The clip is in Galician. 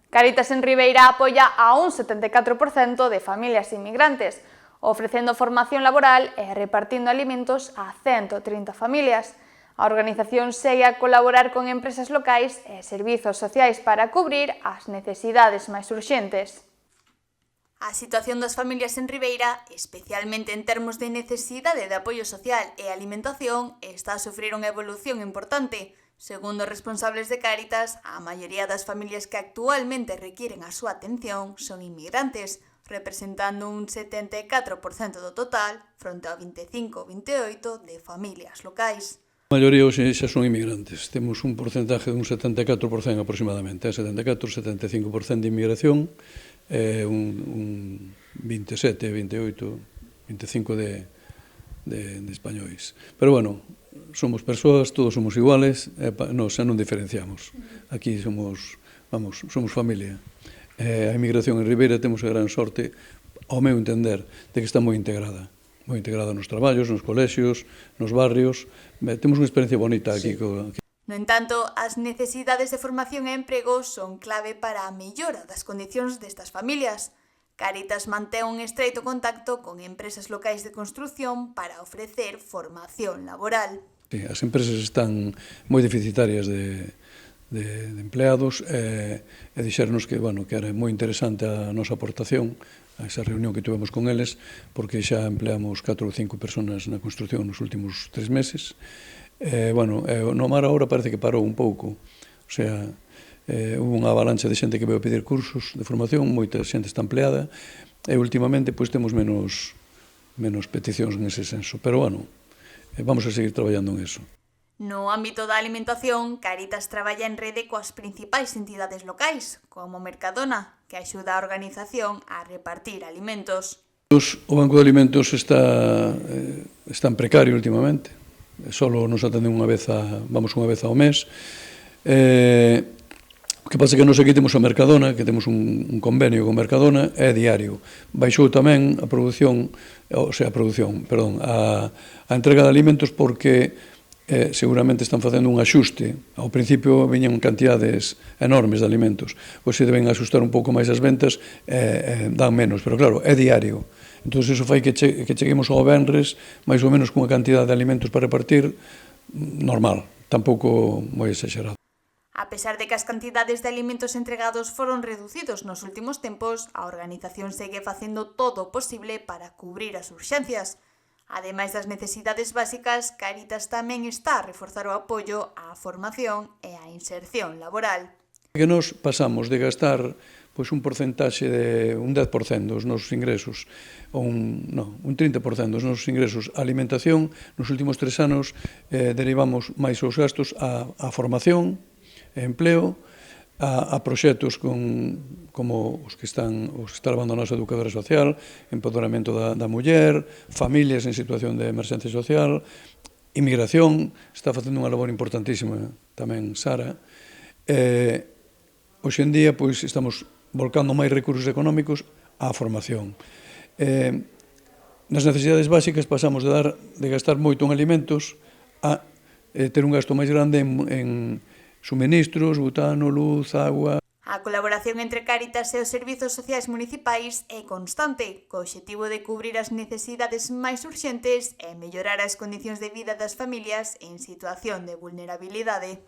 Cáritas en Ribeira apoia a un 74% de familias inmigrantes, ofrecendo formación laboral e repartindo alimentos a 130 familias. A organización segue a colaborar con empresas locais e servizos sociais para cubrir as necesidades máis urxentes. A situación das familias en Ribeira, especialmente en termos de necesidade de apoio social e alimentación, está a sufrir unha evolución importante. Segundo os responsables de Cáritas, a maioría das familias que actualmente requiren a súa atención son inmigrantes, representando un 74% do total, fronte ao 25-28% de familias locais. A maioría hoxe xa son inmigrantes. Temos un porcentaje dun 74% aproximadamente, 74-75% de inmigración, un 27, 28, 25 de españois. Pero, bueno, somos persoas, todos somos iguales, nos xa non diferenciamos. Aquí somos familia. A inmigración en Ribeira temos a gran sorte, ao meu entender, de que está moi integrada nos traballos, nos colexios, nos barrios. Temos unha experiencia bonita aquí. No entanto, as necesidades de formación e emprego son clave para a mellora das condicións destas familias. Cáritas mantén un estreito contacto con empresas locais de construción para ofrecer formación laboral. Sí, as empresas están moi deficitarias de empleados e dixernos que era moi interesante a nosa aportación a esa reunión que tivemos con eles, porque xa empleamos 4 ou 5 personas na construción nos últimos 3 meses. No mar agora parece que parou un pouco, o sea, hubo unha avalancha de xente que veio a pedir cursos de formación, moita xente está empleada, e últimamente temos menos peticións nese senso, pero vamos a seguir traballando en eso. No ámbito da alimentación, Cáritas traballa en rede coas principais entidades locais, como Mercadona, que axuda a organización a repartir alimentos. O Banco de Alimentos está en precario últimamente, solo nos atenden unha vez ao mes. O que pasa é que nos aquí temos a Mercadona, que temos un convenio con Mercadona, é diario. Baixou tamén a entrega de alimentos porque seguramente están facendo un axuste. Ao principio viñan cantidades enormes de alimentos. Hoxe deben axustar un pouco máis as ventas e dan menos, pero claro, é diario. Entón, iso fai que cheguemos ao venres máis ou menos cunha cantidad de alimentos para repartir normal, tampouco moi exagerado. A pesar de que as cantidades de alimentos entregados foron reducidos nos últimos tempos, a organización segue facendo todo o posible para cubrir as urxencias. Ademais das necesidades básicas, Cáritas tamén está a reforzar o apoio á formación e á inserción laboral. Que nos pasamos de gastar un porcentaxe de un 10% dos nosos ingresos, ou un 30% dos nosos ingresos a alimentación, nos últimos 3 anos derivamos máis os gastos á formación, empleo, a proxectos como os que están levando a nosa educadora social, empoderamento da muller, familias en situación de emerxencia social, inmigración, está facendo unha labor importantísima tamén Sara. Hoxe en día estamos volcando máis recursos económicos á formación. Nas necesidades básicas pasamos de gastar moito en alimentos a ter un gasto máis grande en suministros, butano, luz, agua. A colaboración entre Cáritas e os servizos sociais municipais é constante, co obxectivo de cubrir as necesidades máis urxentes e mellorar as condicións de vida das familias en situación de vulnerabilidade.